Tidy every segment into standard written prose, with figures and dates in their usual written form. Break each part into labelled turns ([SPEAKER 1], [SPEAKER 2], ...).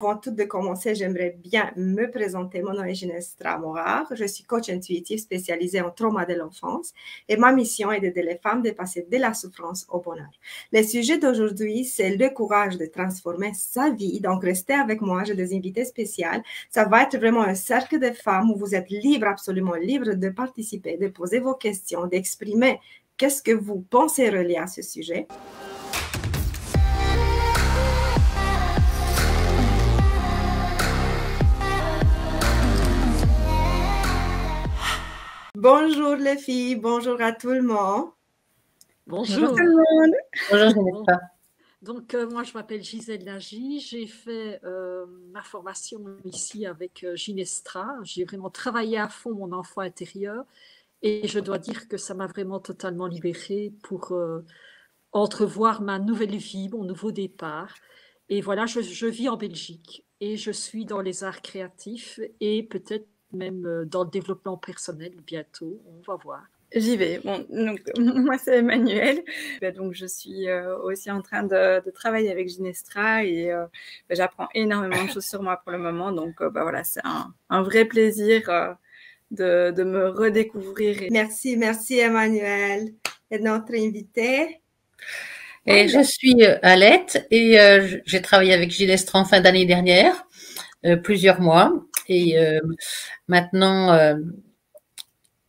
[SPEAKER 1] Avant tout de commencer, j'aimerais bien me présenter. Mon nom est Ginestra Morar. Je suis coach intuitif spécialisée en trauma de l'enfance et ma mission est d'aider les femmes à passer de la souffrance au bonheur. Le sujet d'aujourd'hui, c'est le courage de transformer sa vie. Donc, restez avec moi, j'ai des invités spéciaux. Ça va être vraiment un cercle de femmes où vous êtes libre, absolument libre de participer, de poser vos questions, d'exprimer qu'est-ce que vous pensez relié à ce sujet. Bonjour les filles, bonjour à tout le monde.
[SPEAKER 2] Bonjour.
[SPEAKER 1] Bonjour tout le monde.
[SPEAKER 2] Bonjour Ginestra. Donc, moi, je m'appelle Gisèle Nagy. J'ai fait ma formation ici avec Ginestra. J'ai vraiment travaillé à fond mon enfant intérieur et je dois dire que ça m'a vraiment totalement libérée pour entrevoir ma nouvelle vie, mon nouveau départ. Et voilà, je vis en Belgique et je suis dans les arts créatifs et peut-être même dans le développement personnel bientôt. On va voir.
[SPEAKER 3] J'y vais. Bon, donc, moi, c'est Emmanuelle. Donc, je suis aussi en train de travailler avec Ginestra et j'apprends énormément de choses sur moi pour le moment. Donc, voilà, c'est un vrai plaisir de me redécouvrir.
[SPEAKER 1] Merci Emmanuelle. Et notre invitée.
[SPEAKER 4] Et je suis Alette et j'ai travaillé avec Ginestra en fin d'année dernière, plusieurs mois. Et maintenant,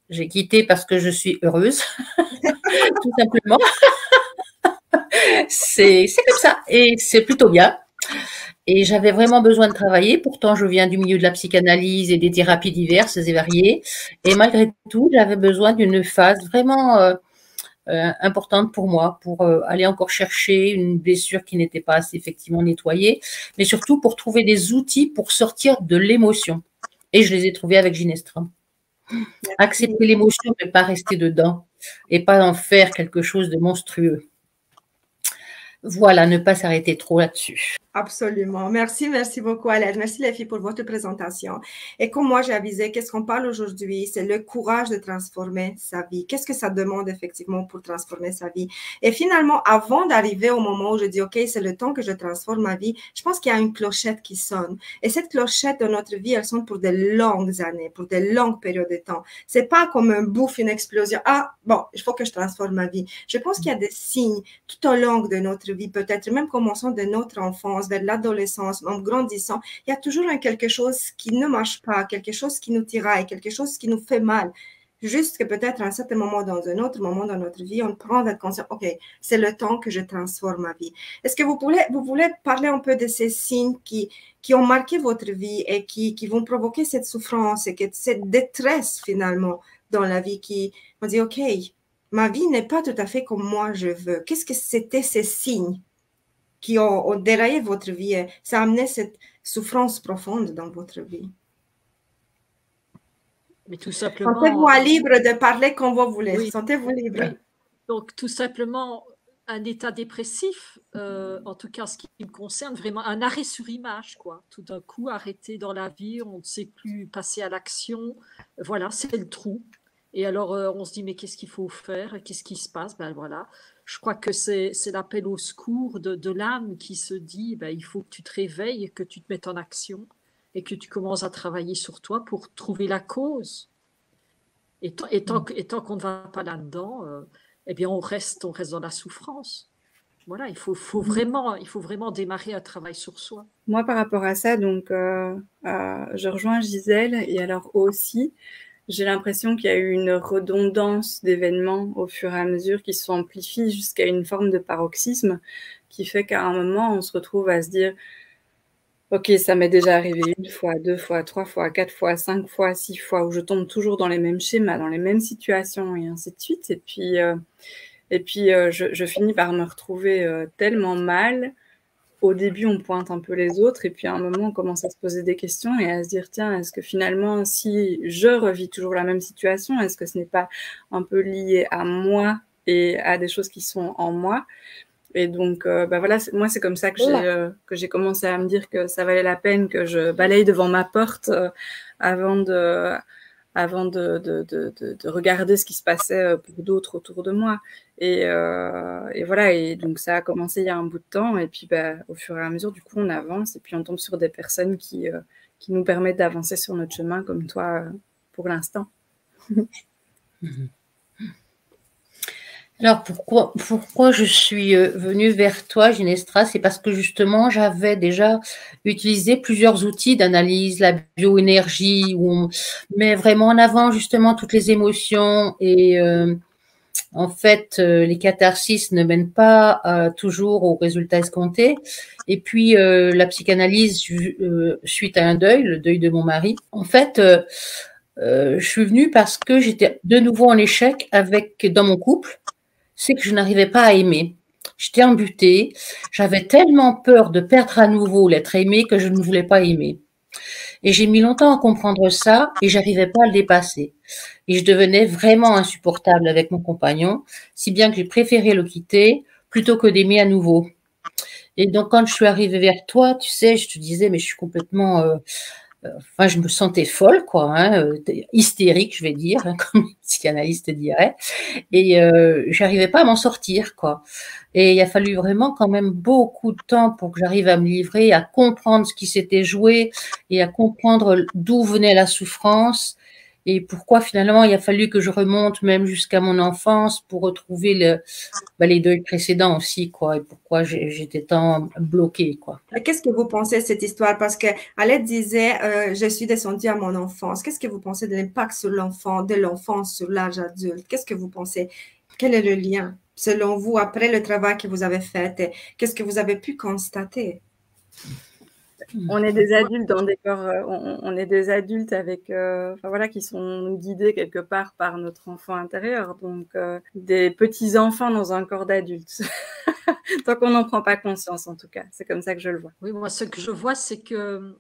[SPEAKER 4] j'ai quitté parce que je suis heureuse, tout simplement. C'est comme ça et c'est plutôt bien. Et j'avais vraiment besoin de travailler. Pourtant, je viens du milieu de la psychanalyse et des thérapies diverses et variées. Et malgré tout, j'avais besoin d'une phase vraiment importante pour moi, pour aller encore chercher une blessure qui n'était pas assez effectivement nettoyée, mais surtout pour trouver des outils pour sortir de l'émotion. Et je les ai trouvés avec Ginestra. Accepter l'émotion, mais pas rester dedans et pas en faire quelque chose de monstrueux. Voilà, ne pas s'arrêter trop là-dessus.
[SPEAKER 1] Absolument. Merci beaucoup, Alette. Merci les filles pour votre présentation. Et comme moi j'ai avisé, qu'est-ce qu'on parle aujourd'hui? C'est le courage de transformer sa vie. Qu'est-ce que ça demande effectivement pour transformer sa vie? Et finalement, avant d'arriver au moment où je dis, OK, c'est le temps que je transforme ma vie, je pense qu'il y a une clochette qui sonne. Et cette clochette dans notre vie, elle sonne pour de longues années, pour de longues périodes de temps. C'est pas comme un bouffe, une explosion. Ah, bon, il faut que je transforme ma vie. Je pense qu'il y a des signes tout au long de notre vie, peut-être même commençant de notre enfance, vers l'adolescence, en grandissant, il y a toujours quelque chose qui ne marche pas, quelque chose qui nous tiraille, quelque chose qui nous fait mal. Juste que peut-être à un certain moment, dans un autre moment dans notre vie, on prend d'être conscient, OK, c'est le temps que je transforme ma vie. Est-ce que vous voulez parler un peu de ces signes qui ont marqué votre vie et qui vont provoquer cette souffrance et cette détresse finalement dans la vie qui on dit, OK, ma vie n'est pas tout à fait comme moi je veux. Qu'est-ce que c'était ces signes qui ont déraillé votre vie, ça a amené cette souffrance profonde dans votre vie?
[SPEAKER 2] Mais tout simplement...
[SPEAKER 1] Sentez-vous libre de parler comme vous voulez. Oui. Sentez-vous libre.
[SPEAKER 2] Oui. Donc, tout simplement, un état dépressif, en tout cas, ce qui me concerne, vraiment un arrêt sur image, quoi. Tout d'un coup, arrêté dans la vie, on ne sait plus passer à l'action. Voilà, c'est le trou. Et alors, on se dit, mais qu'est-ce qu'il faut faire? Qu'est-ce qui se passe? Ben voilà. Je crois que c'est l'appel au secours de l'âme qui se dit, ben, il faut que tu te réveilles, que tu te mettes en action et que tu commences à travailler sur toi pour trouver la cause. Et tant qu'on ne va pas là-dedans, eh bien, on reste dans la souffrance. Voilà, il faut vraiment démarrer un travail sur soi.
[SPEAKER 3] Moi, par rapport à ça, donc, je rejoins Gisèle. Et alors aussi, j'ai l'impression qu'il y a eu une redondance d'événements au fur et à mesure qui se amplifient jusqu'à une forme de paroxysme qui fait qu'à un moment, on se retrouve à se dire « Ok, ça m'est déjà arrivé 1 fois, 2 fois, 3 fois, 4 fois, 5 fois, 6 fois, où je tombe toujours dans les mêmes schémas, dans les mêmes situations et ainsi de suite. » Et puis je finis par me retrouver tellement mal. Au début, on pointe un peu les autres et puis à un moment, on commence à se poser des questions et à se dire, tiens, est-ce que finalement, si je revis toujours la même situation, est-ce que ce n'est pas un peu lié à moi et à des choses qui sont en moi? Et donc, voilà, moi, c'est comme ça que j'ai commencé à me dire que ça valait la peine que je balaye devant ma porte avant avant de regarder ce qui se passait pour d'autres autour de moi. Et voilà, et donc ça a commencé il y a un bout de temps, et puis au fur et à mesure, du coup, on avance, et puis on tombe sur des personnes qui nous permettent d'avancer sur notre chemin, comme toi, pour l'instant.
[SPEAKER 4] Alors, pourquoi je suis venue vers toi, Ginestra? C'est parce que justement, j'avais déjà utilisé plusieurs outils d'analyse, la bioénergie, où on met vraiment en avant justement toutes les émotions et en fait, les catharsis ne mènent pas toujours aux résultats escomptés. Et puis, la psychanalyse suite à un deuil, le deuil de mon mari. En fait, je suis venue parce que j'étais de nouveau en échec dans mon couple. C'est que je n'arrivais pas à aimer. J'étais embutée. J'avais tellement peur de perdre à nouveau l'être aimé que je ne voulais pas aimer. Et j'ai mis longtemps à comprendre ça et j'arrivais pas à le dépasser. Et je devenais vraiment insupportable avec mon compagnon, si bien que j'ai préféré le quitter plutôt que d'aimer à nouveau. Et donc, quand je suis arrivée vers toi, tu sais, je te disais, mais je suis complètement... Enfin, je me sentais folle, quoi, hein, hystérique, je vais dire, hein, comme les psychanalystes diraient. Et j'arrivais pas à m'en sortir, quoi. Et il a fallu vraiment quand même beaucoup de temps pour que j'arrive à me livrer, à comprendre ce qui s'était joué et à comprendre d'où venait la souffrance et pourquoi finalement il a fallu que je remonte même jusqu'à mon enfance pour retrouver les deuils précédents aussi, quoi, et pourquoi j'étais tant bloquée, quoi.
[SPEAKER 1] Qu'est-ce que vous pensez de cette histoire? Parce que Alette disait, je suis descendue à mon enfance. Qu'est-ce que vous pensez de l'impact sur l'enfant, de l'enfance sur l'âge adulte? Qu'est-ce que vous pensez? Quel est le lien, selon vous, après le travail que vous avez fait? Qu'est-ce que vous avez pu constater?
[SPEAKER 3] On est des adultes dans des corps, on est des adultes avec, voilà, qui sont guidés quelque part par notre enfant intérieur, donc des petits enfants dans un corps d'adulte. Tant qu'on n'en prend pas conscience, en tout cas, c'est comme ça que je le vois.
[SPEAKER 2] Oui, moi, ce que je vois, c'est que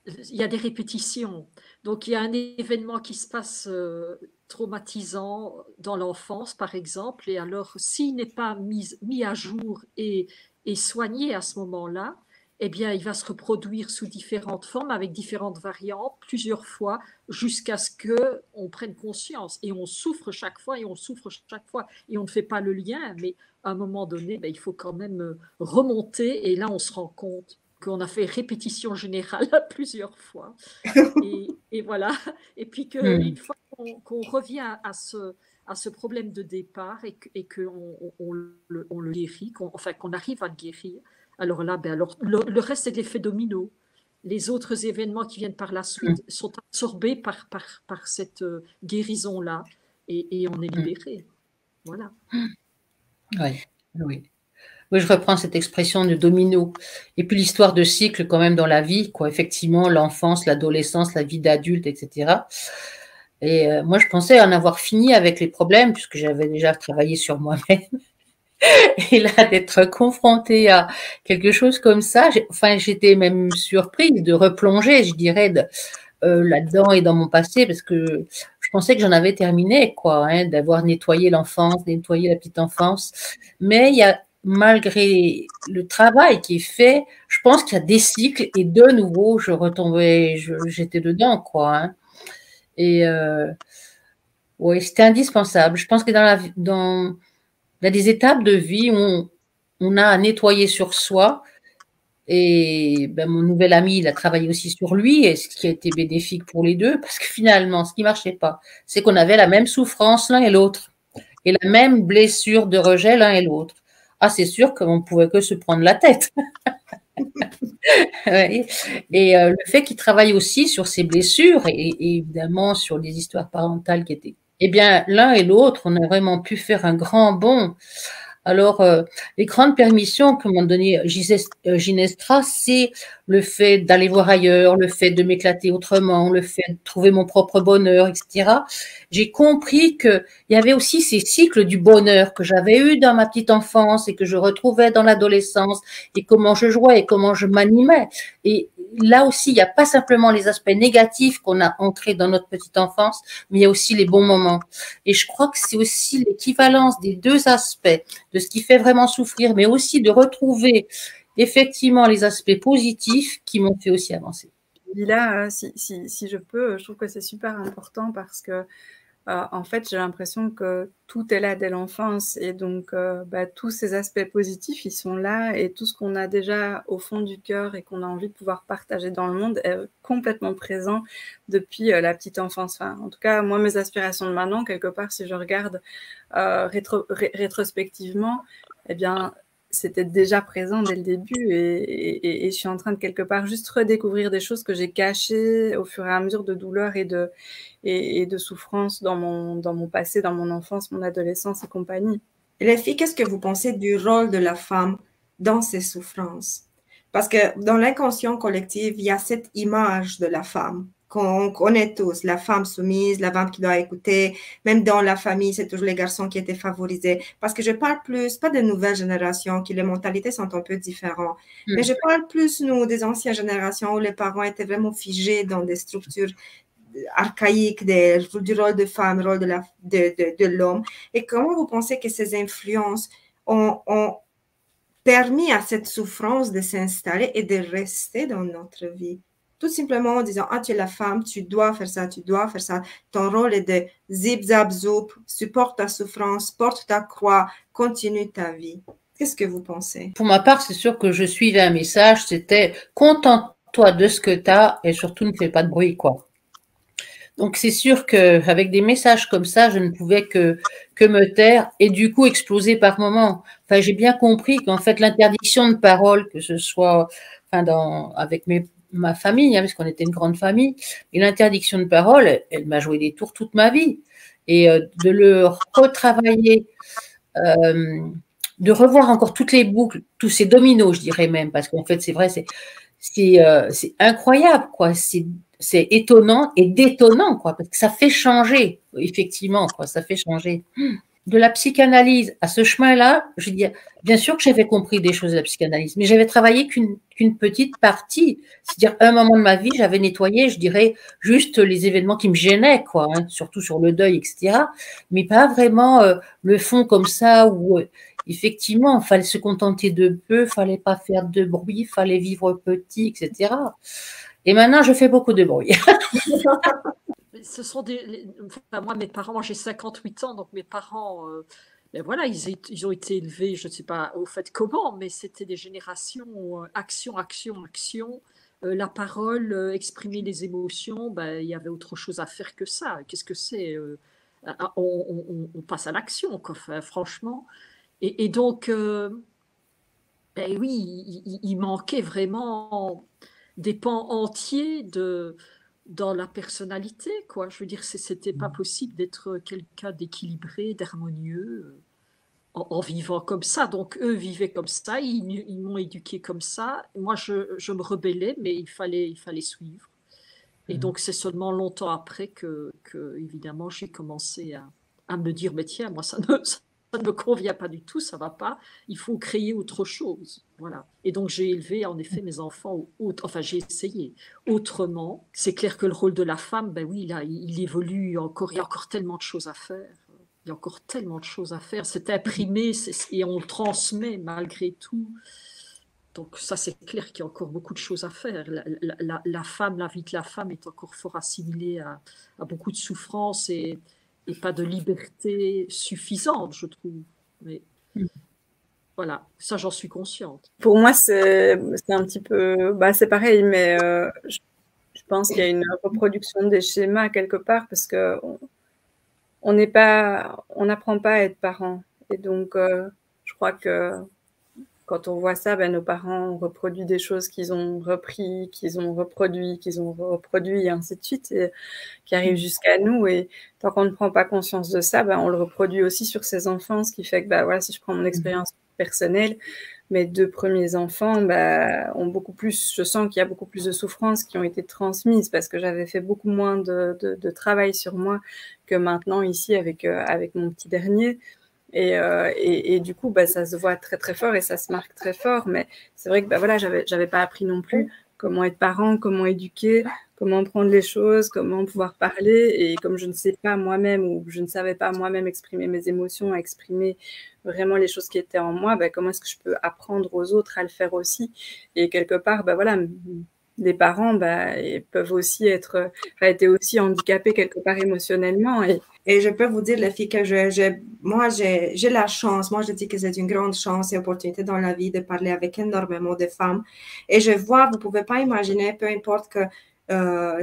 [SPEAKER 2] il y a des répétitions. Donc, il y a un événement qui se passe traumatisant dans l'enfance, par exemple, et alors, s'il n'est pas mis à jour et soigné à ce moment-là, eh bien, il va se reproduire sous différentes formes, avec différentes variantes, plusieurs fois, jusqu'à ce qu'on prenne conscience. Et on souffre chaque fois, et on souffre chaque fois, et on ne fait pas le lien, mais à un moment donné, il faut quand même remonter, et là, on se rend compte qu'on a fait répétition générale plusieurs fois. Et voilà. Et puis qu'une fois qu'on revient à ce problème de départ et qu'on le guérit, qu'on arrive à le guérir, alors là, alors, le reste, c'est de l'effet domino. Les autres événements qui viennent par la suite sont absorbés par cette guérison-là et on est libéré. Voilà.
[SPEAKER 4] Oui, oui. Oui, je reprends cette expression de domino. Et puis l'histoire de cycle quand même dans la vie, quoi. Effectivement, l'enfance, l'adolescence, la vie d'adulte, etc. Et moi, je pensais en avoir fini avec les problèmes puisque j'avais déjà travaillé sur moi-même. Et là, d'être confrontée à quelque chose comme ça, j'étais même surprise de replonger, je dirais, là-dedans et dans mon passé, parce que je pensais que j'en avais terminé, quoi, hein, d'avoir nettoyé l'enfance, nettoyé la petite enfance. Mais il y a, malgré le travail qui est fait, je pense qu'il y a des cycles et de nouveau, j'étais dedans, quoi. Hein. Et oui, c'était indispensable. Je pense que il y a des étapes de vie où on a à nettoyer sur soi. Et mon nouvel ami, il a travaillé aussi sur lui, et ce qui a été bénéfique pour les deux, parce que finalement, ce qui marchait pas, c'est qu'on avait la même souffrance l'un et l'autre, et la même blessure de rejet l'un et l'autre. Ah, c'est sûr qu'on pouvait que se prendre la tête. Et le fait qu'il travaille aussi sur ses blessures et évidemment sur les histoires parentales qui étaient, eh bien, l'un et l'autre, on a vraiment pu faire un grand bond. Alors, les grandes permissions que m'ont donné Ginestra, c'est le fait d'aller voir ailleurs, le fait de m'éclater autrement, le fait de trouver mon propre bonheur, etc. J'ai compris qu'il y avait aussi ces cycles du bonheur que j'avais eu dans ma petite enfance et que je retrouvais dans l'adolescence, et comment je jouais et comment je m'animais. Et là aussi, il n'y a pas simplement les aspects négatifs qu'on a ancrés dans notre petite enfance, mais il y a aussi les bons moments. Et je crois que c'est aussi l'équivalence des deux aspects, de ce qui fait vraiment souffrir, mais aussi de retrouver effectivement les aspects positifs qui m'ont fait aussi avancer.
[SPEAKER 3] là, si je peux, je trouve que c'est super important parce que en fait, j'ai l'impression que tout est là dès l'enfance et donc tous ces aspects positifs, ils sont là et tout ce qu'on a déjà au fond du cœur et qu'on a envie de pouvoir partager dans le monde est complètement présent depuis la petite enfance. Enfin, en tout cas, moi, mes aspirations de maintenant, quelque part, si je regarde rétrospectivement, eh bien, c'était déjà présent dès le début et je suis en train de quelque part juste redécouvrir des choses que j'ai cachées au fur et à mesure de douleur et de souffrance dans mon passé, dans mon enfance, mon adolescence et compagnie.
[SPEAKER 1] Et les filles, qu'est-ce que vous pensez du rôle de la femme dans ces souffrances? Parce que dans l'inconscient collectif, il y a cette image de la femme qu'on connaît tous, la femme soumise, la femme qui doit écouter. Même dans la famille, c'est toujours les garçons qui étaient favorisés. Parce que je parle plus, pas des nouvelles générations, qui les mentalités sont un peu différentes, mais je parle plus, nous, des anciennes générations où les parents étaient vraiment figés dans des structures archaïque du rôle de femme, du rôle de l'homme. Et comment vous pensez que ces influences ont permis à cette souffrance de s'installer et de rester dans notre vie? Tout simplement en disant, ah, tu es la femme, tu dois faire ça, tu dois faire ça. Ton rôle est de zip, zap, zoup, supporte ta souffrance, porte ta croix, continue ta vie. Qu'est-ce que vous pensez?
[SPEAKER 4] Pour ma part, c'est sûr que je suivais un message, c'était contente-toi de ce que tu as et surtout ne fais pas de bruit, quoi. Donc c'est sûr qu'avec des messages comme ça, je ne pouvais que me taire et du coup exploser par moments. Enfin, j'ai bien compris qu'en fait l'interdiction de parole, que ce soit avec ma famille, parce qu'on était une grande famille, et l'interdiction de parole, elle m'a joué des tours toute ma vie. Et de le retravailler, de revoir encore toutes les boucles, tous ces dominos, je dirais même, parce qu'en fait c'est vrai, c'est incroyable, quoi. C'est étonnant et détonnant, quoi, parce que ça fait changer, effectivement, quoi, ça fait changer. De la psychanalyse à ce chemin-là, je dis, bien sûr que j'avais compris des choses de la psychanalyse, mais j'avais travaillé qu'une petite partie. C'est-à-dire, à un moment de ma vie, j'avais nettoyé, je dirais, juste les événements qui me gênaient, quoi, hein, surtout sur le deuil, etc. Mais pas vraiment le fond comme ça où, effectivement, il fallait se contenter de peu, il fallait pas faire de bruit, il fallait vivre petit, etc. Et maintenant, je fais beaucoup de bruit.
[SPEAKER 2] Ce sont moi, mes parents, moi j'ai 58 ans, donc mes parents, ben voilà, ils ont été élevés, je ne sais pas au fait comment, mais c'était des générations action, action, action. La parole, exprimer les émotions, ben, il y avait autre chose à faire que ça. Qu'est-ce que c'est on passe à l'action, quoi, franchement. Et donc, ben oui, il manquait vraiment des pans entiers dans la personnalité, quoi. Je veux dire, c'était pas possible d'être quelqu'un d'équilibré, d'harmonieux, en vivant comme ça. Donc, eux vivaient comme ça, ils m'ont éduqué comme ça. Moi, je me rebellais, mais il fallait suivre. Et donc, c'est seulement longtemps après que évidemment, j'ai commencé à me dire, mais tiens, moi, ça ne me convient pas du tout, ça va pas, il faut créer autre chose. Voilà. Et donc, j'ai élevé, en effet, mes enfants, enfin, j'ai essayé autrement. C'est clair que le rôle de la femme, ben oui, là, il évolue encore, il y a encore tellement de choses à faire. Il y a encore tellement de choses à faire. C'est imprimé et on le transmet malgré tout. Donc ça, c'est clair qu'il y a encore beaucoup de choses à faire. La femme, la vie de la femme est encore fort assimilée à beaucoup de souffrances et pas de liberté suffisante, je trouve. Mais voilà, ça, j'en suis consciente.
[SPEAKER 3] Pour moi, c'est un petit peu... c'est pareil, mais je pense qu'il y a une reproduction des schémas quelque part parce qu'on n'apprend pas à être parent. Et donc, je crois que quand on voit ça, nos parents ont reproduit des choses qu'ils ont repris, qu'ils ont reproduit, et ainsi de suite, et qui arrivent jusqu'à nous. Et tant qu'on ne prend pas conscience de ça, on le reproduit aussi sur ses enfants, ce qui fait que, voilà, si je prends mon expérience personnelle, mes 2 premiers enfants ont beaucoup plus, je sens qu'il y a beaucoup plus de souffrances qui ont été transmises parce que j'avais fait beaucoup moins de travail sur moi que maintenant ici avec mon petit dernier. Et du coup, ça se voit très très fort et ça se marque très fort. Mais c'est vrai que voilà, j'avais pas appris non plus comment être parent, comment éduquer, comment prendre les choses, comment pouvoir parler. Et comme je ne sais pas moi-même ou je ne savais pas moi-même exprimer mes émotions, exprimer vraiment les choses qui étaient en moi, comment est-ce que je peux apprendre aux autres à le faire aussi? Et quelque part, voilà, des parents, ils peuvent aussi être aussi handicapés quelque part émotionnellement.
[SPEAKER 1] Et je peux vous dire, les filles, que moi, j'ai la chance, moi, je dis que c'est une grande chance et opportunité dans la vie de parler avec énormément de femmes. Et je vois, vous pouvez pas imaginer, peu importe que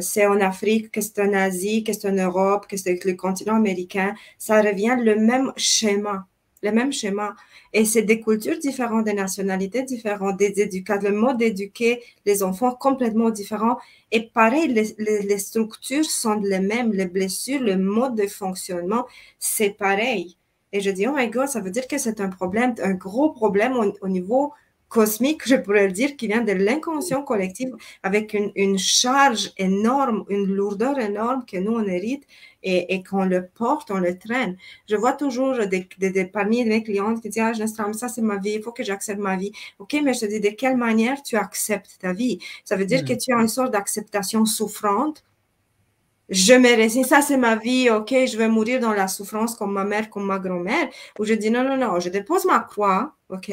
[SPEAKER 1] c'est en Afrique, que c'est en Asie, que c'est en Europe, que c'est le continent américain, ça revient le même schéma. Le même schéma. Et c'est des cultures différentes, des nationalités différentes, le mode d'éduquer les enfants complètement différents. Et pareil, les structures sont les mêmes, les blessures, le mode de fonctionnement, c'est pareil. Et je dis, oh my God, ça veut dire que c'est un problème, un gros problème au niveau cosmique, je pourrais le dire, qui vient de l'inconscient collectif avec une charge énorme, une lourdeur énorme que nous, on hérite et qu'on le porte, on le traîne. Je vois toujours parmi mes clientes qui disent, ah, Nesram, ça c'est ma vie, il faut que j'accepte ma vie. OK, mais je te dis, de quelle manière tu acceptes ta vie? Ça veut dire que tu as une sorte d'acceptation souffrante. Je me résigne, ça c'est ma vie, OK, je vais mourir dans la souffrance comme ma mère, comme ma grand-mère. Ou je dis, non, non, non, je dépose ma croix, OK?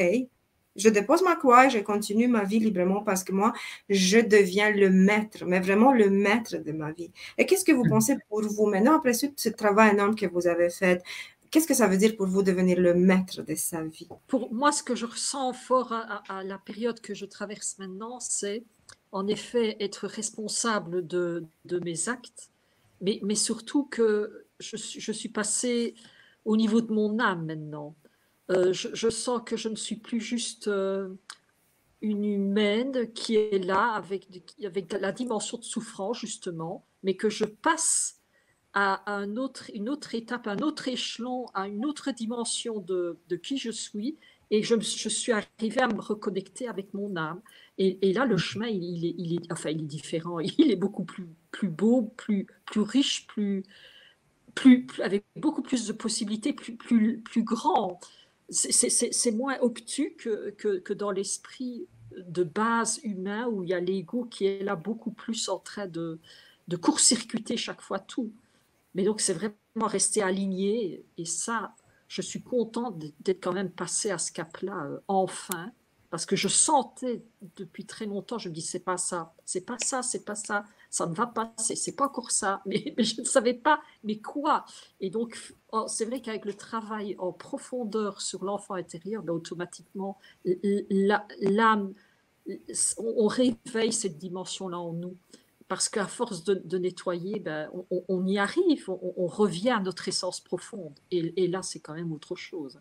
[SPEAKER 1] Je dépose ma croix et je continue ma vie librement parce que moi, je deviens le maître, mais vraiment le maître de ma vie. Et qu'est-ce que vous pensez pour vous maintenant, après ce travail énorme que vous avez fait, qu'est-ce que ça veut dire pour vous devenir le maître de sa vie?
[SPEAKER 2] Pour moi, ce que je ressens fort à la période que je traverse maintenant, c'est en effet être responsable de mes actes, mais surtout que je suis passée au niveau de mon âme maintenant. Je sens que je ne suis plus juste une humaine qui est là avec la dimension de souffrance, justement, mais que je passe à une autre étape, un autre échelon, à une autre dimension de qui je suis. Et je suis arrivée à me reconnecter avec mon âme. Et là, le chemin, il est différent. Il est beaucoup plus beau, plus riche, avec beaucoup plus de possibilités, plus grand. C'est moins obtus que dans l'esprit de base humain où il y a l'ego qui est là beaucoup plus en train de court-circuiter chaque fois tout. Mais donc, c'est vraiment rester aligné. Et ça, je suis contente d'être quand même passée à ce cap-là, enfin. Parce que je sentais depuis très longtemps, je me dis, c'est pas ça, c'est pas ça, c'est pas ça, ça ne va pas, c'est pas encore ça. Mais je ne savais pas, mais quoi? Et donc, c'est vrai qu'avec le travail en profondeur sur l'enfant intérieur, ben, automatiquement, l'âme, on réveille cette dimension-là en nous. Parce qu'à force de nettoyer, ben, on y arrive, on revient à notre essence profonde. Et là, c'est quand même autre chose.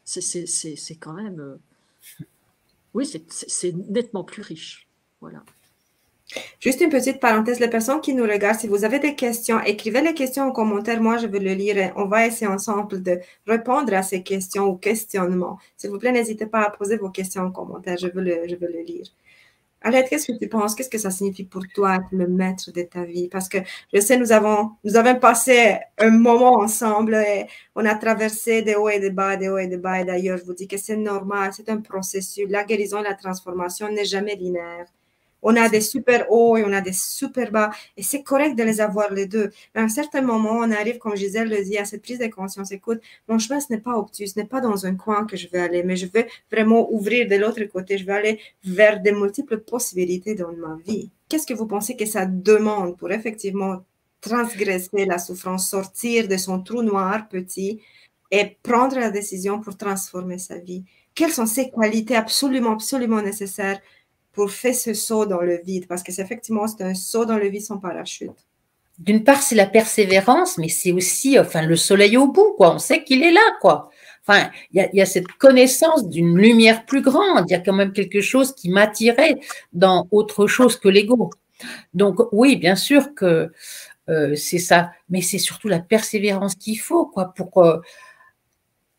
[SPEAKER 2] C'est quand même... oui, c'est nettement plus riche. Voilà.
[SPEAKER 1] Juste une petite parenthèse, les personnes qui nous regardent, si vous avez des questions, écrivez les questions en commentaire. Moi, je vais le lire et on va essayer ensemble de répondre à ces questions ou questionnements. S'il vous plaît, n'hésitez pas à poser vos questions en commentaire. Je veux le lire. Alette, qu'est-ce que tu penses? Qu'est-ce que ça signifie pour toi être le maître de ta vie? Parce que je sais, nous avons passé un moment ensemble et on a traversé des hauts et des bas, des hauts et des bas. Et d'ailleurs, je vous dis que c'est normal, c'est un processus. La guérison et la transformation n'est jamais linéaire. On a des super hauts et on a des super bas. Et c'est correct de les avoir les deux. Mais à un certain moment, on arrive, comme Gisèle le dit, à cette prise de conscience. Écoute, mon chemin, ce n'est pas obtus, ce n'est pas dans un coin que je vais aller, mais je vais vraiment ouvrir de l'autre côté. Je vais aller vers des multiples possibilités dans ma vie. Qu'est-ce que vous pensez que ça demande pour effectivement transgresser la souffrance, sortir de son trou noir petit et prendre la décision pour transformer sa vie? Quelles sont ces qualités absolument, absolument nécessaires pour faire ce saut dans le vide, parce que c'est effectivement, c'est un saut dans le vide sans parachute.
[SPEAKER 4] D'une part, c'est la persévérance, mais c'est aussi, le soleil au bout, quoi. On sait qu'il est là, quoi. Enfin, il y a cette connaissance d'une lumière plus grande. Il y a quand même quelque chose qui m'attirait dans autre chose que l'ego. Donc, oui, bien sûr que c'est ça, mais c'est surtout la persévérance qu'il faut, quoi, pour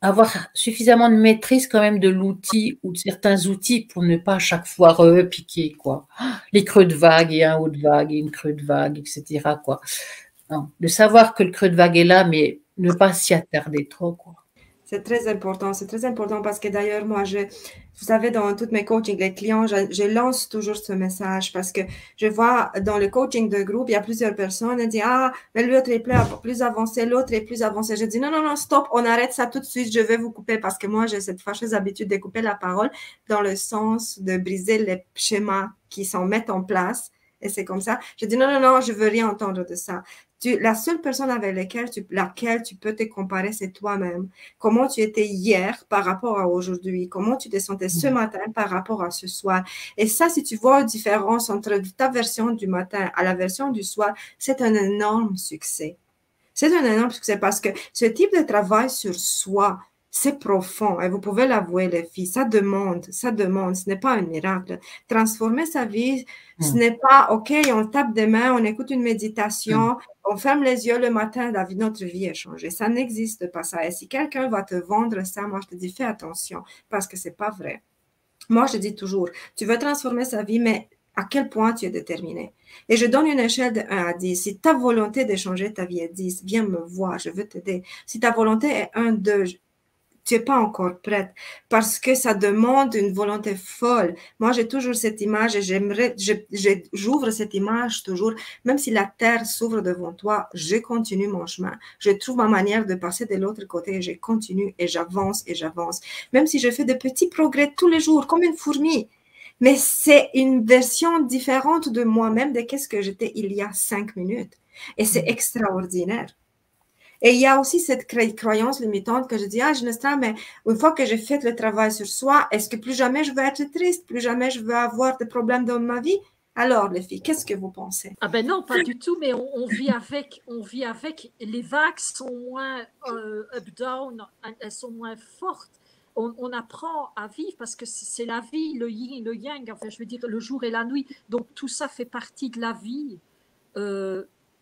[SPEAKER 4] avoir suffisamment de maîtrise quand même de l'outil ou de certains outils pour ne pas à chaque fois repiquer, quoi. Les creux de vague et un haut de vague et une creux de vague, etc., quoi. Non, de savoir que le creux de vague est là, mais ne pas s'y attarder trop, quoi.
[SPEAKER 1] C'est très important parce que d'ailleurs, moi, vous savez, dans tous mes coachings, les clients, je lance toujours ce message parce que je vois dans le coaching de groupe, il y a plusieurs personnes qui disent, ah, mais l'autre est plus avancé, l'autre est plus avancé. Je dis, non, non, non, stop, on arrête ça tout de suite, je vais vous couper parce que moi, j'ai cette fâcheuse habitude de couper la parole dans le sens de briser les schémas qui s'en mettent en place Et c'est comme ça. Je dis, non, non, non, je veux rien entendre de ça. La seule personne avec laquelle tu peux te comparer, c'est toi-même. Comment tu étais hier par rapport à aujourd'hui? Comment tu te sentais ce matin par rapport à ce soir? Et ça, si tu vois une différence entre ta version du matin à la version du soir, c'est un énorme succès. C'est un énorme succès parce que ce type de travail sur soi, c'est profond et vous pouvez l'avouer, les filles, ça demande, ce n'est pas un miracle. Transformer sa vie, ce n'est pas, OK, on tape des mains, on écoute une méditation, on ferme les yeux le matin, notre vie est changée. Ça n'existe pas ça. Et si quelqu'un va te vendre ça, moi je te dis, fais attention parce que c'est pas vrai. Moi, je dis toujours, tu veux transformer sa vie, mais à quel point tu es déterminé. Et je donne une échelle de 1 à 10. Si ta volonté de changer ta vie est 10, viens me voir, je veux t'aider. Si ta volonté est 1, 2, tu n'es pas encore prête parce que ça demande une volonté folle. Moi, j'ai toujours cette image et j'ouvre cette image toujours. Même si la terre s'ouvre devant toi, je continue mon chemin. Je trouve ma manière de passer de l'autre côté et je continue et j'avance et j'avance. Même si je fais de petits progrès tous les jours, comme une fourmi. Mais c'est une version différente de moi-même de qu'est-ce que j'étais il y a 5 minutes. Et c'est extraordinaire. Et il y a aussi cette croyance limitante que je dis, ah, je ne sais, mais une fois que j'ai fait le travail sur soi, est-ce que plus jamais je veux être triste, plus jamais je veux avoir de problèmes dans ma vie? Alors, les filles, qu'est-ce que vous pensez?
[SPEAKER 2] Ah ben non, pas du tout, mais on vit avec, les vagues sont moins up-down, elles sont moins fortes. On apprend à vivre parce que c'est la vie, le yin, le yang, enfin je veux dire le jour et la nuit. Donc tout ça fait partie de la vie.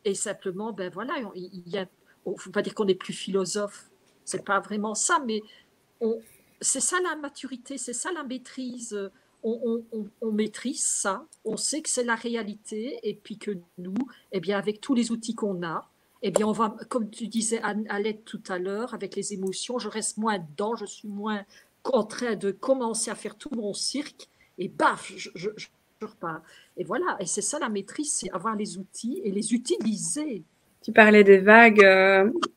[SPEAKER 2] Et simplement, ben voilà, il y a, il ne faut pas dire qu'on est plus philosophe, c'est pas vraiment ça, mais c'est ça la maturité, c'est ça la maîtrise. On maîtrise ça, on sait que c'est la réalité, et puis que nous, eh bien, avec tous les outils qu'on a, eh bien, on va, comme tu disais Alette tout à l'heure, avec les émotions, je reste moins dedans, je suis moins en train de commencer à faire tout mon cirque, et baf, je repars. Et voilà, et c'est ça la maîtrise, c'est avoir les outils et les utiliser.
[SPEAKER 3] Tu parlais des vagues,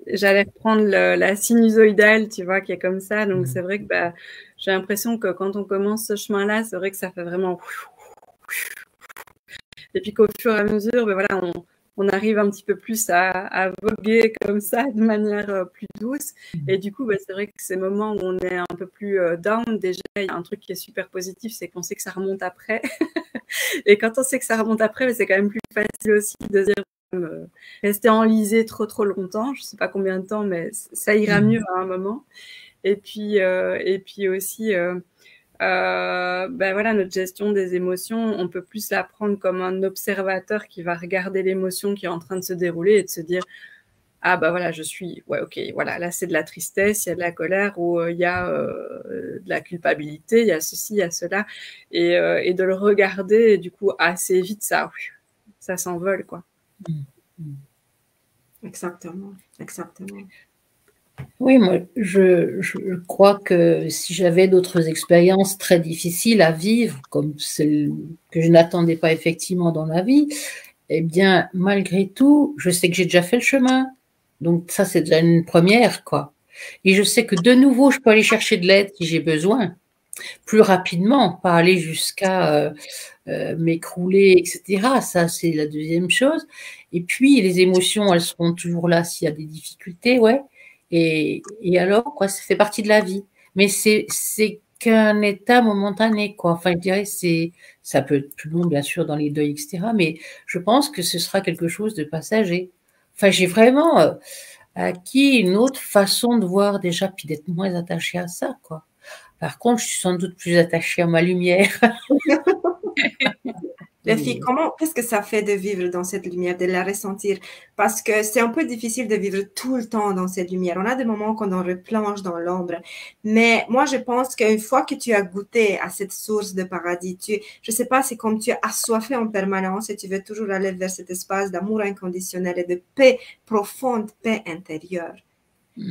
[SPEAKER 3] j'allais reprendre la sinusoïdale, tu vois, qui est comme ça. Donc, c'est vrai que j'ai l'impression que quand on commence ce chemin-là, c'est vrai que ça fait vraiment... Et puis qu'au fur et à mesure, voilà, on arrive un petit peu plus à voguer comme ça, de manière plus douce. Et du coup, c'est vrai que ces moments où on est un peu plus down, déjà, il y a un truc qui est super positif, c'est qu'on sait que ça remonte après. Et quand on sait que ça remonte après, c'est quand même plus facile aussi de dire rester enlisé trop longtemps, je sais pas combien de temps, mais ça ira mieux à un moment. Et puis aussi, voilà, notre gestion des émotions, on peut plus la prendre comme un observateur qui va regarder l'émotion qui est en train de se dérouler et de se dire ah voilà, je suis, ouais, ok, voilà, là c'est de la tristesse, il y a de la colère ou il y a de la culpabilité, il y a ceci, il y a cela, et de le regarder, et du coup assez vite ça s'envole, quoi.
[SPEAKER 1] Exactement.
[SPEAKER 4] Oui, moi, je crois que si j'avais d'autres expériences très difficiles à vivre, comme celles que je n'attendais pas effectivement dans ma vie, eh bien, malgré tout, je sais que j'ai déjà fait le chemin. Donc ça, c'est déjà une première, quoi. Et je sais que de nouveau, je peux aller chercher de l'aide si j'ai besoin, plus rapidement, pas aller jusqu'à m'écrouler, etc. Ça, c'est la deuxième chose. Et puis, les émotions, elles seront toujours là s'il y a des difficultés, ouais. Et alors, quoi, ça fait partie de la vie. Mais c'est qu'un état momentané, quoi. Enfin, je dirais, ça peut être plus long, bien sûr, dans les deuils, etc. Mais je pense que ce sera quelque chose de passager. Enfin, j'ai vraiment acquis une autre façon de voir déjà, puis d'être moins attachée à ça, quoi. Par contre, je suis sans doute plus attachée à ma lumière.
[SPEAKER 1] Les filles, qu'est-ce que ça fait de vivre dans cette lumière, de la ressentir? Parce que c'est un peu difficile de vivre tout le temps dans cette lumière. On a des moments quand on replonge dans l'ombre. Mais moi, je pense qu'une fois que tu as goûté à cette source de paradis, je sais pas, c'est comme tu es assoiffé en permanence et tu veux toujours aller vers cet espace d'amour inconditionnel et de paix profonde, paix intérieure.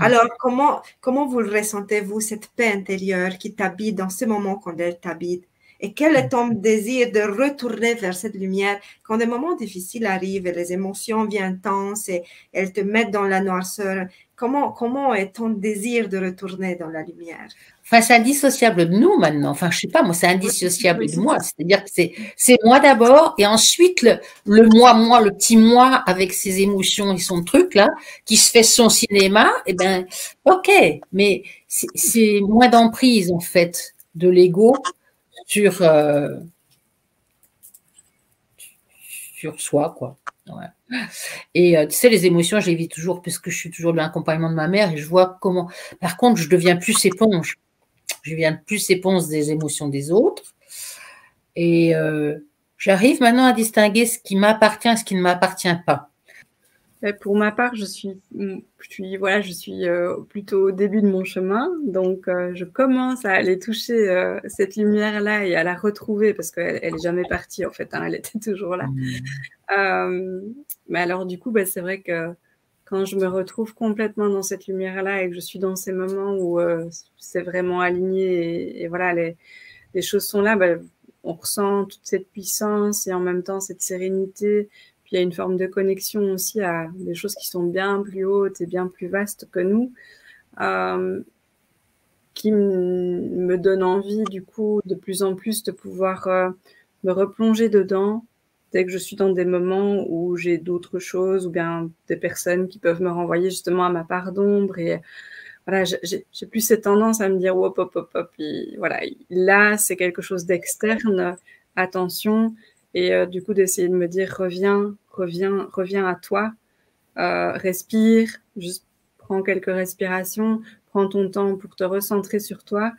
[SPEAKER 1] Alors, comment vous le ressentez, vous, cette paix intérieure qui t'habite dans ce moment quand elle t'habite? Et quel est ton désir de retourner vers cette lumière quand des moments difficiles arrivent et les émotions viennent intenses et elles te mettent dans la noirceur? Comment est ton désir de retourner dans la lumière?
[SPEAKER 4] Enfin, c'est indissociable de nous maintenant. Enfin, je sais pas, moi, c'est indissociable
[SPEAKER 2] Oui,
[SPEAKER 4] de moi. C'est-à-dire que c'est moi d'abord, et ensuite le moi, le petit moi avec ses émotions et son truc là, qui se fait son cinéma. Eh ben, ok, mais c'est moins d'emprise en fait de l'ego sur sur soi, quoi. Ouais. Et tu sais, les émotions, je les vis toujours parce que je suis toujours de l'accompagnement de ma mère et je vois comment. Par contre, je deviens plus éponge. Je deviens plus éponge des émotions des autres. Et j'arrive maintenant à distinguer ce qui m'appartient et ce qui ne m'appartient pas.
[SPEAKER 3] Pour ma part, je suis plutôt au début de mon chemin, donc je commence à aller toucher cette lumière-là et à la retrouver parce qu'elle est jamais partie en fait, hein, elle était toujours là. Mais alors du coup, c'est vrai que quand je me retrouve complètement dans cette lumière-là et que je suis dans ces moments où c'est vraiment aligné et voilà, les choses sont là, on ressent toute cette puissance et en même temps cette sérénité. Puis il y a une forme de connexion aussi à des choses qui sont bien plus hautes et bien plus vastes que nous, qui me donne envie du coup de plus en plus de pouvoir me replonger dedans dès que je suis dans des moments où j'ai d'autres choses ou bien des personnes qui peuvent me renvoyer justement à ma part d'ombre. Et voilà, j'ai plus cette tendance à me dire hop, hop, hop, hop. Et voilà, là, c'est quelque chose d'externe. Attention. Et du coup, d'essayer de me dire reviens à toi. Respire, juste prends quelques respirations, prends ton temps pour te recentrer sur toi.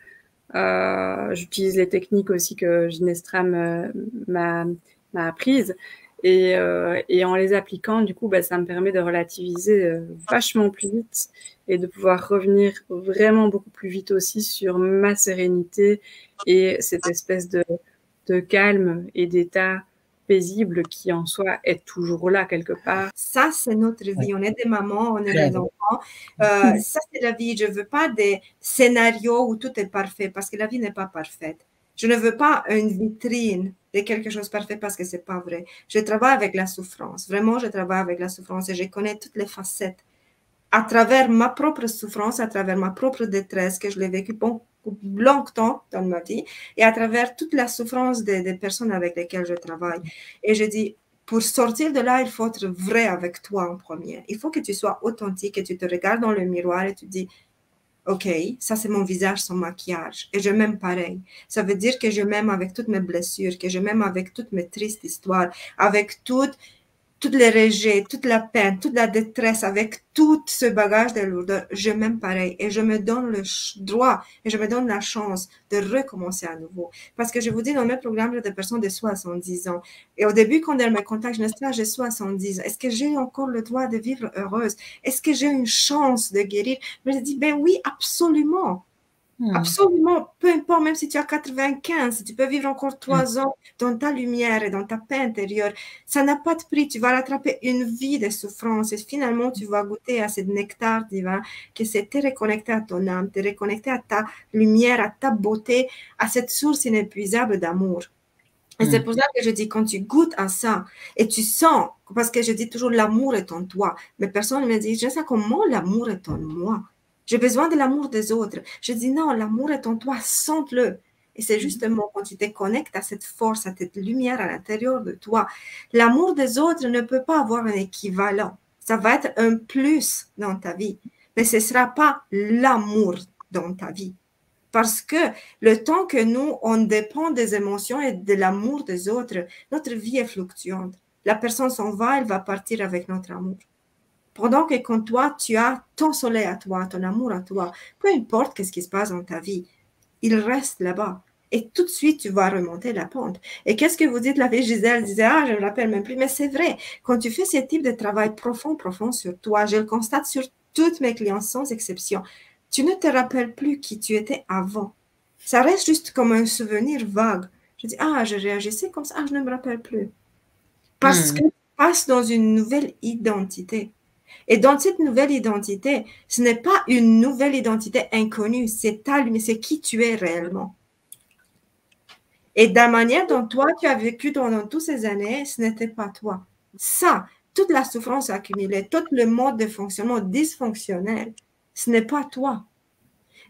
[SPEAKER 3] J'utilise les techniques aussi que Ginestra m'a apprises. Et en les appliquant, du coup, ça me permet de relativiser vachement plus vite et de pouvoir revenir vraiment beaucoup plus vite aussi sur ma sérénité et cette espèce de calme et d'état paisible qui en soi est toujours là quelque part.
[SPEAKER 1] Ça, c'est notre vie. On est des mamans, on est des enfants. Ça, c'est la vie. Je ne veux pas des scénarios où tout est parfait parce que la vie n'est pas parfaite. Je ne veux pas une vitrine de quelque chose de parfait parce que ce n'est pas vrai. Je travaille avec la souffrance. Vraiment, je travaille avec la souffrance et je connais toutes les facettes. À travers ma propre souffrance, à travers ma propre détresse que je l'ai vécue longtemps dans ma vie et à travers toute la souffrance des personnes avec lesquelles je travaille. Et je dis, pour sortir de là, il faut être vrai avec toi en premier. Il faut que tu sois authentique et tu te regardes dans le miroir et tu dis, OK, ça c'est mon visage sans maquillage et je m'aime pareil. Ça veut dire que je m'aime avec toutes mes blessures, que je m'aime avec toutes mes tristes histoires, avec toutes les rejets, toute la peine, toute la détresse, avec tout ce bagage de lourdeur, je m'aime pareil et je me donne le droit et je me donne la chance de recommencer à nouveau. Parce que je vous dis, dans mes programmes, j'ai des personnes de 70 ans. Et au début, quand elles me contactent, je me dis, j'ai 70 ans. Est-ce que j'ai encore le droit de vivre heureuse? Est-ce que j'ai une chance de guérir? Mais je dis, ben oui, absolument. Absolument, peu importe, même si tu as 95, si tu peux vivre encore 3 ans dans ta lumière et dans ta paix intérieure, ça n'a pas de prix. Tu vas rattraper une vie de souffrance et finalement, tu vas goûter à ce nectar divin qui c'est te reconnecter à ton âme, te reconnecter à ta lumière, à ta beauté, à cette source inépuisable d'amour. Et c'est pour ça que je dis, quand tu goûtes à ça et tu sens, parce que je dis toujours, l'amour est en toi, mais personne me dit, je sais comment l'amour est en moi. J'ai besoin de l'amour des autres. Je dis non, l'amour est en toi, sente-le. Et c'est justement quand tu te connectes à cette force, à cette lumière à l'intérieur de toi. L'amour des autres ne peut pas avoir un équivalent. Ça va être un plus dans ta vie, mais ce ne sera pas l'amour dans ta vie. Parce que le temps que nous, on dépend des émotions et de l'amour des autres, notre vie est fluctuante. La personne s'en va, elle va partir avec notre amour. Pendant que quand toi, tu as ton soleil à toi, ton amour à toi, peu importe ce qui se passe dans ta vie, il reste là-bas. Et tout de suite, tu vas remonter la pente. Et qu'est-ce que vous dites? La fille Gisèle disait, je ne me rappelle même plus, mais c'est vrai. Quand tu fais ce type de travail profond sur toi, je le constate sur toutes mes clients sans exception, tu ne te rappelles plus qui tu étais avant. Ça reste juste comme un souvenir vague. Je dis, je réagissais comme ça, je ne me rappelle plus. Parce que tu passes dans une nouvelle identité. Et dans cette nouvelle identité, ce n'est pas une nouvelle identité inconnue, c'est ta lumière, c'est qui tu es réellement. Et de la manière dont toi, tu as vécu pendant toutes ces années, ce n'était pas toi. Ça, toute la souffrance accumulée, tout le mode de fonctionnement dysfonctionnel, ce n'est pas toi.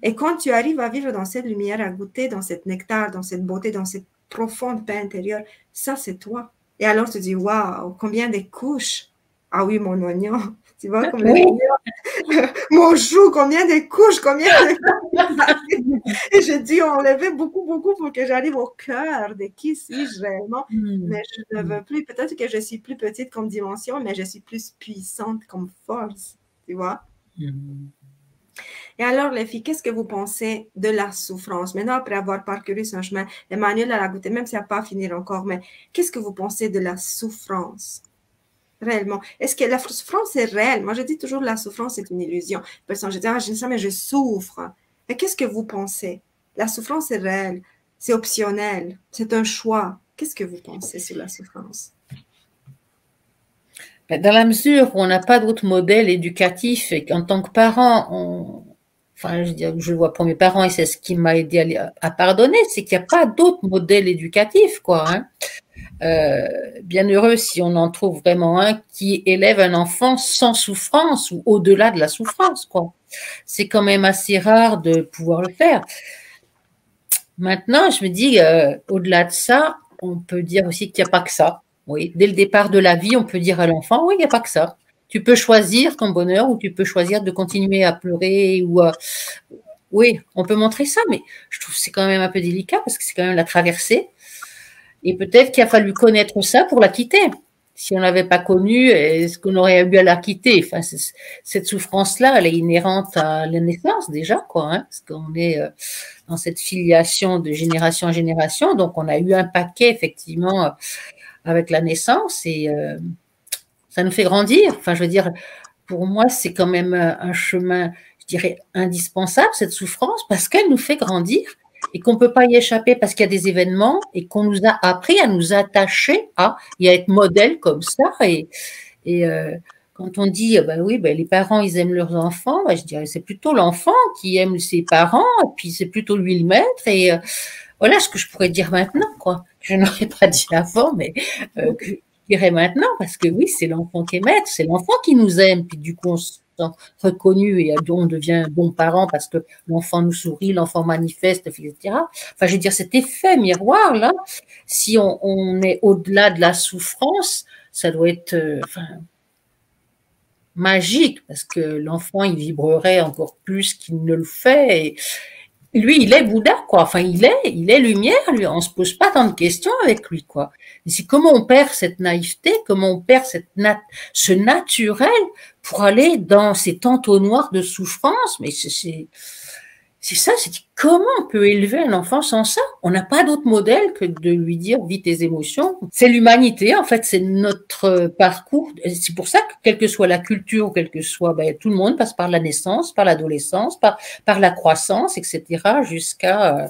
[SPEAKER 1] Et quand tu arrives à vivre dans cette lumière, à goûter dans cette nectar, dans cette beauté, dans cette profonde paix intérieure, ça, c'est toi. Et alors, tu dis, waouh, combien de couches. Ah oui, mon oignon. Tu vois, comme
[SPEAKER 4] Oui.
[SPEAKER 1] mon chou, combien de couches, combien de... Et j'ai dû enlever beaucoup, beaucoup pour que j'arrive au cœur de qui suis-je réellement. Mais je ne veux plus, peut-être que je suis plus petite comme dimension, mais je suis plus puissante comme force, tu vois. Et alors, les filles, qu'est-ce que vous pensez de la souffrance? Maintenant, après avoir parcouru ce chemin, Emmanuel a goûté, même si elle n'a pas fini encore, mais qu'est-ce que vous pensez de la souffrance? Réellement. Est-ce que la souffrance est réelle? Moi, je dis toujours la souffrance est une illusion. Personne, je dis, ah, j'ai ça, mais je souffre. Mais qu'est-ce que vous pensez? La souffrance est réelle. C'est optionnel. C'est un choix. Qu'est-ce que vous pensez sur la souffrance?
[SPEAKER 4] Dans la mesure où on n'a pas d'autre modèle éducatif et qu'en tant que parent, enfin, je le vois pour mes parents et c'est ce qui m'a aidé à pardonner, c'est qu'il n'y a pas d'autre modèle éducatif, quoi. Hein. Bien heureux si on en trouve vraiment un qui élève un enfant sans souffrance ou au-delà de la souffrance, quoi. C'est quand même assez rare de pouvoir le faire. Maintenant, je me dis, au-delà de ça, on peut dire aussi qu'il n'y a pas que ça. Oui, dès le départ de la vie, on peut dire à l'enfant, oui, il n'y a pas que ça. Tu peux choisir ton bonheur ou tu peux choisir de continuer à pleurer ou oui, on peut montrer ça, mais je trouve que c'est quand même un peu délicat parce que c'est quand même la traversée. Et peut-être qu'il a fallu connaître ça pour la quitter. Si on l'avait pas connu, est-ce qu'on aurait eu à la quitter? Enfin, cette souffrance-là, elle est inhérente à la naissance déjà, quoi. Hein, parce qu'on est dans cette filiation de génération en génération, donc on a eu un paquet effectivement avec la naissance et ça nous fait grandir. Enfin, je veux dire, pour moi, c'est quand même un chemin, je dirais, indispensable, cette souffrance, parce qu'elle nous fait grandir et qu'on ne peut pas y échapper parce qu'il y a des événements et qu'on nous a appris à nous attacher à et à être modèle comme ça. Et quand on dit, ben oui, ben les parents, ils aiment leurs enfants, ben je dirais, c'est plutôt l'enfant qui aime ses parents et puis c'est plutôt lui le maître. Et voilà ce que je pourrais dire maintenant, quoi. Je n'aurais pas dit avant, mais que je dirais maintenant, parce que oui, c'est l'enfant qui est maître, c'est l'enfant qui nous aime, puis du coup, on se sent reconnu et on devient bon parent parce que l'enfant nous sourit, l'enfant manifeste, etc. Enfin, je veux dire, cet effet miroir, là, si on est au-delà de la souffrance, ça doit être enfin, magique, parce que l'enfant, il vibrerait encore plus qu'il ne le fait. Et, lui, il est Bouddha, quoi. Enfin, il est lumière, lui. On se pose pas tant de questions avec lui, quoi. Et c'est comment on perd cette naïveté, comment on perd ce naturel pour aller dans ces entonnoirs de souffrance. Mais c'est ça, c'est comment on peut élever un enfant sans ça? On n'a pas d'autre modèle que de lui dire vis tes émotions. C'est l'humanité, en fait, c'est notre parcours. C'est pour ça que quelle que soit la culture, quel que soit, ben, tout le monde passe par la naissance, par l'adolescence, par la croissance, etc., jusqu'à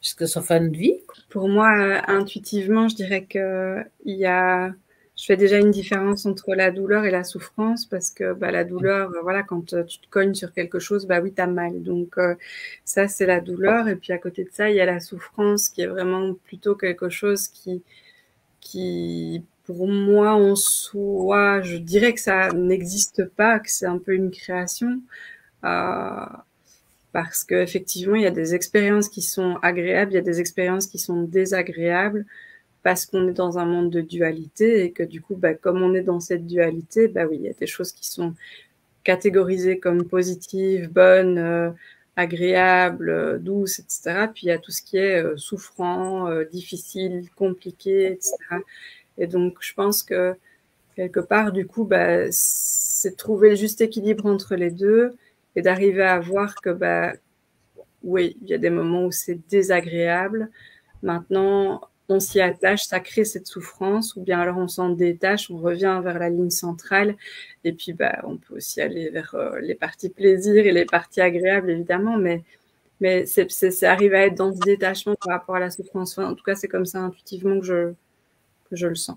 [SPEAKER 4] sa fin de vie.
[SPEAKER 3] Pour moi, intuitivement, je dirais que je fais déjà une différence entre la douleur et la souffrance parce que bah, la douleur, voilà, quand tu te cognes sur quelque chose, bah oui, t'as mal. Donc ça, c'est la douleur. Et puis à côté de ça, il y a la souffrance qui est vraiment plutôt quelque chose qui pour moi, en soi, je dirais que ça n'existe pas, que c'est un peu une création. Parce qu'effectivement, il y a des expériences qui sont agréables, il y a des expériences qui sont désagréables, parce qu'on est dans un monde de dualité et que du coup, bah, comme on est dans cette dualité, bah oui, il y a des choses qui sont catégorisées comme positives, bonnes, agréables, douces, etc. Puis il y a tout ce qui est souffrant, difficile, compliqué, etc. Et donc, je pense que quelque part, du coup, bah, c'est de trouver le juste équilibre entre les deux et d'arriver à voir que, bah, oui, il y a des moments où c'est désagréable. Maintenant, on s'y attache, ça crée cette souffrance, ou bien alors on s'en détache, on revient vers la ligne centrale, et puis bah, on peut aussi aller vers les parties plaisir et les parties agréables, évidemment, mais c'est arriver à être dans ce détachement par rapport à la souffrance. Enfin, en tout cas, c'est comme ça intuitivement que je le sens.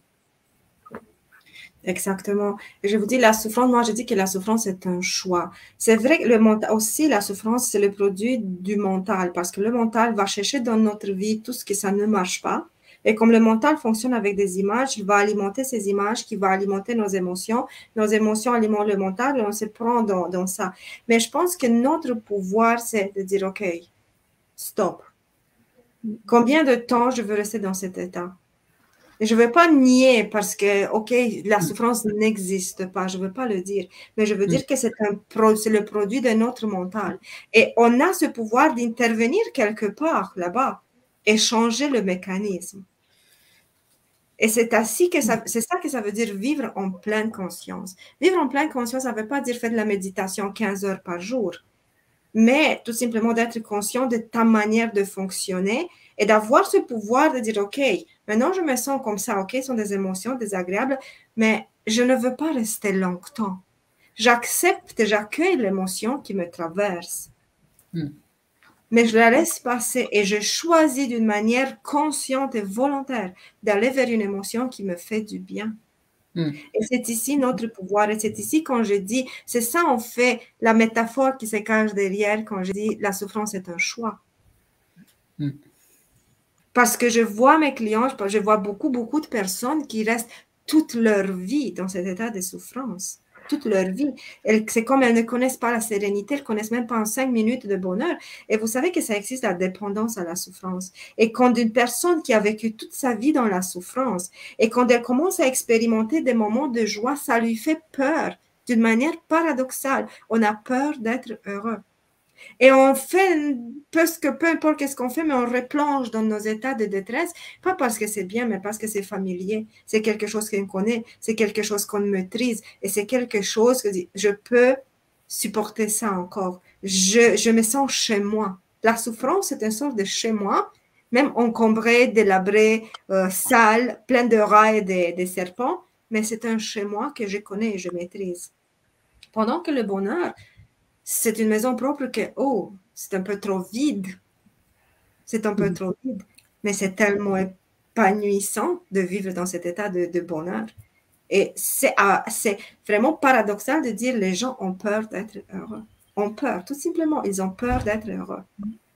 [SPEAKER 1] Exactement. Et je vous dis, la souffrance, moi je dis que la souffrance est un choix. C'est vrai que le mental, aussi la souffrance, c'est le produit du mental, parce que le mental va chercher dans notre vie tout ce que ça ne marche pas. Et comme le mental fonctionne avec des images, il va alimenter ces images qui vont alimenter nos émotions. Nos émotions alimentent le mental et on se prend dans ça. Mais je pense que notre pouvoir, c'est de dire, OK, stop. Combien de temps je veux rester dans cet état? Et je ne veux pas nier parce que, OK, la souffrance n'existe pas, je ne veux pas le dire, mais je veux dire que c'est le produit de notre mental. Et on a ce pouvoir d'intervenir quelque part là-bas et changer le mécanisme. Et c'est ainsi que c'est ça que ça veut dire vivre en pleine conscience. Vivre en pleine conscience, ça ne veut pas dire faire de la méditation 15 heures par jour, mais tout simplement d'être conscient de ta manière de fonctionner et d'avoir ce pouvoir de dire, OK, maintenant je me sens comme ça, OK, ce sont des émotions désagréables, mais je ne veux pas rester longtemps. J'accepte, j'accueille l'émotion qui me traverse. Mais je la laisse passer et je choisis d'une manière consciente et volontaire d'aller vers une émotion qui me fait du bien. Et c'est ici notre pouvoir. Et c'est ici quand je dis, c'est ça en fait la métaphore qui se cache derrière quand je dis la souffrance est un choix. Parce que je vois mes clients, je vois beaucoup de personnes qui restent toute leur vie dans cet état de souffrance. Toute leur vie. C'est comme elles ne connaissent pas la sérénité, elles ne connaissent même pas en 5 minutes de bonheur. Et vous savez que ça existe la dépendance à la souffrance. Et quand une personne qui a vécu toute sa vie dans la souffrance, et quand elle commence à expérimenter des moments de joie, ça lui fait peur d'une manière paradoxale. On a peur d'être heureux. Et on fait peu importe ce qu'on fait, mais on replonge dans nos états de détresse, pas parce que c'est bien, mais parce que c'est familier. C'est quelque chose qu'on connaît, c'est quelque chose qu'on maîtrise, et c'est quelque chose que je peux supporter ça encore. Je me sens chez moi. La souffrance, c'est une sorte de chez moi, même encombré, délabré, sale, plein de rats et de serpents, mais c'est un chez moi que je connais et je maîtrise. Pendant que le bonheur, c'est une maison propre que, oh, c'est un peu trop vide. C'est un peu trop vide. Mais c'est tellement épanouissant de vivre dans cet état de bonheur. Et c'est vraiment paradoxal de dire les gens ont peur d'être heureux. Ont peur, tout simplement. Ils ont peur d'être heureux.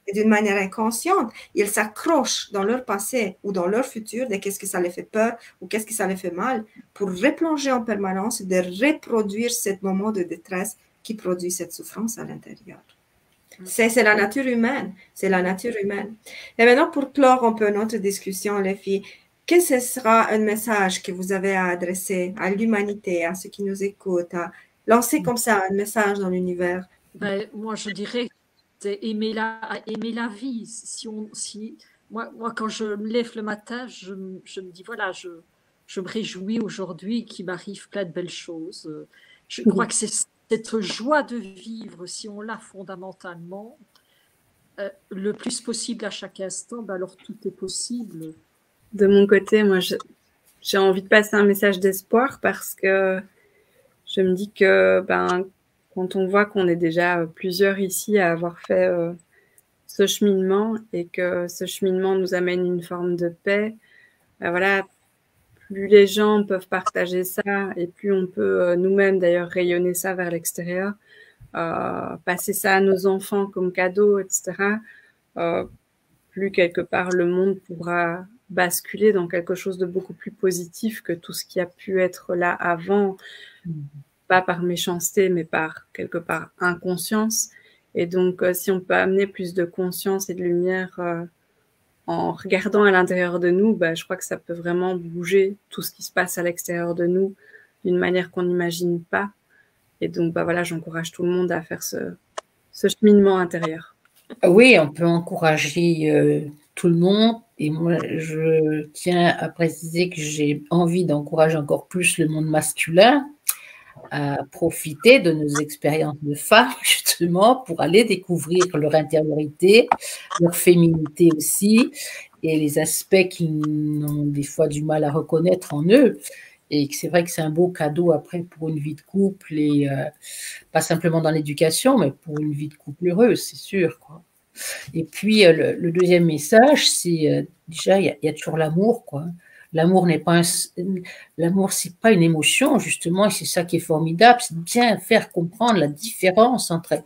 [SPEAKER 1] Et d'une manière inconsciente, ils s'accrochent dans leur passé ou dans leur futur de qu'est-ce que ça les fait peur ou qu'est-ce que ça les fait mal pour replonger en permanence, de reproduire ce moment de détresse qui produit cette souffrance à l'intérieur. C'est la nature humaine. C'est la nature humaine. Et maintenant, pour clore un peu notre discussion, les filles, quel sera un message que vous avez à adresser à l'humanité, à ceux qui nous écoutent, à lancer comme ça un message dans l'univers?
[SPEAKER 2] Ben, moi, je dirais aimer la vie. Moi, quand je me lève le matin, je me dis, voilà, je me réjouis aujourd'hui qu'il m'arrive plein de belles choses. Je crois que c'est cette joie de vivre, si on l'a fondamentalement, le plus possible à chaque instant, ben alors tout est possible.
[SPEAKER 3] De mon côté, moi, j'ai envie de passer un message d'espoir parce que je me dis que quand on voit qu'on est déjà plusieurs ici à avoir fait ce cheminement et que ce cheminement nous amène une forme de paix, voilà, plus les gens peuvent partager ça et plus on peut nous-mêmes d'ailleurs rayonner ça vers l'extérieur, passer ça à nos enfants comme cadeau, etc., plus quelque part le monde pourra basculer dans quelque chose de beaucoup plus positif que tout ce qui a pu être là avant, pas par méchanceté, mais par quelque part inconscience. Et donc, si on peut amener plus de conscience et de lumière en regardant à l'intérieur de nous, je crois que ça peut vraiment bouger tout ce qui se passe à l'extérieur de nous d'une manière qu'on n'imagine pas. Et donc, voilà, j'encourage tout le monde à faire ce cheminement intérieur.
[SPEAKER 4] Oui, on peut encourager tout le monde. Et moi, je tiens à préciser que j'ai envie d'encourager encore plus le monde masculin à profiter de nos expériences de femmes, justement, pour aller découvrir leur intériorité, leur féminité aussi, et les aspects qu'ils ont des fois du mal à reconnaître en eux. Et c'est vrai que c'est un beau cadeau après pour une vie de couple, et pas simplement dans l'éducation, mais pour une vie de couple heureuse, c'est sûr, quoi. Et puis, le deuxième message, c'est déjà, il y a toujours l'amour, quoi. L'amour n'est pas l'amour, c'est pas une émotion, justement, et c'est ça qui est formidable, c'est de bien faire comprendre la différence entre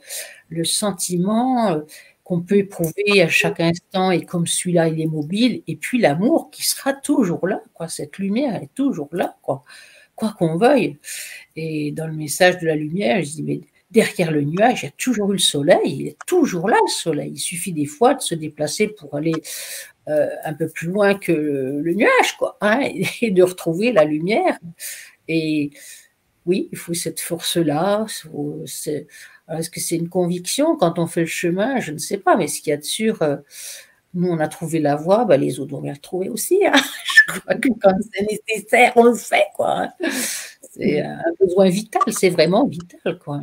[SPEAKER 4] le sentiment qu'on peut éprouver à chaque instant, et comme celui-là, il est mobile, et puis l'amour qui sera toujours là, quoi. Cette lumière est toujours là, quoi qu'on veuille. Et dans le message de la lumière, je dis, mais derrière le nuage, il y a toujours eu le soleil, il est toujours là, le soleil. Il suffit des fois de se déplacer pour aller un peu plus loin que le nuage, quoi, hein, et de retrouver la lumière. Et oui, il faut cette force-là. Est-ce que c'est une conviction quand on fait le chemin? Je ne sais pas, mais ce qu'il y a de sûr, nous, on a trouvé la voie, ben, les autres vont la retrouver aussi. Hein. Je crois que quand c'est nécessaire, on le fait, quoi. Hein. C'est un besoin vital, c'est vraiment vital, quoi.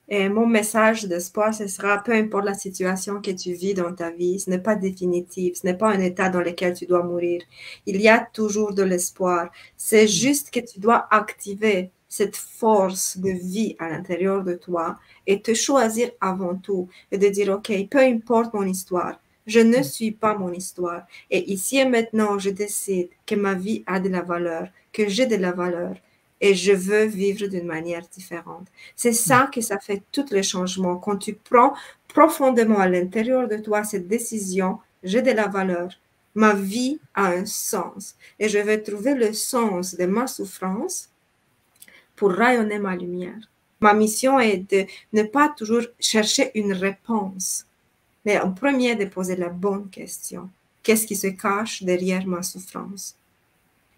[SPEAKER 1] Et mon message d'espoir, ce sera, peu importe la situation que tu vis dans ta vie, ce n'est pas définitif, ce n'est pas un état dans lequel tu dois mourir. Il y a toujours de l'espoir. C'est juste que tu dois activer cette force de vie à l'intérieur de toi et te choisir avant tout et de dire, OK, peu importe mon histoire, je ne suis pas mon histoire. Et ici et maintenant, je décide que ma vie a de la valeur, que j'ai de la valeur. Et je veux vivre d'une manière différente. C'est ça que ça fait tout le changement. Quand tu prends profondément à l'intérieur de toi cette décision, j'ai de la valeur. Ma vie a un sens. Et je vais trouver le sens de ma souffrance pour rayonner ma lumière. Ma mission est de ne pas toujours chercher une réponse, mais en premier de poser la bonne question. Qu'est-ce qui se cache derrière ma souffrance?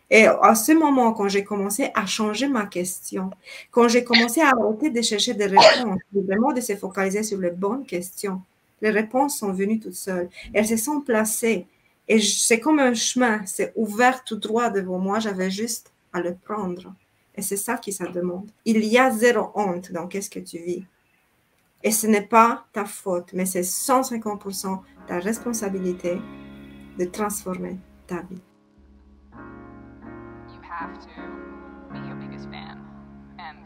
[SPEAKER 1] Et à ce moment, quand j'ai commencé à changer ma question, quand j'ai commencé à arrêter de chercher des réponses, vraiment de se focaliser sur les bonnes questions, les réponses sont venues toutes seules. Elles se sont placées. Et c'est comme un chemin, c'est ouvert tout droit devant moi, j'avais juste à le prendre. Et c'est ça qui ça demande. Il y a zéro honte dans qu'est-ce que tu vis. Et ce n'est pas ta faute, mais c'est 150% ta responsabilité de transformer ta vie.
[SPEAKER 5] Have to be your biggest fan. And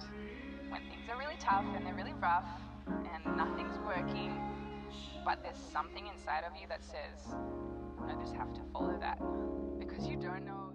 [SPEAKER 5] when things are really tough and they're really rough and nothing's working, but there's something inside of you that says, I just have to follow that because you don't know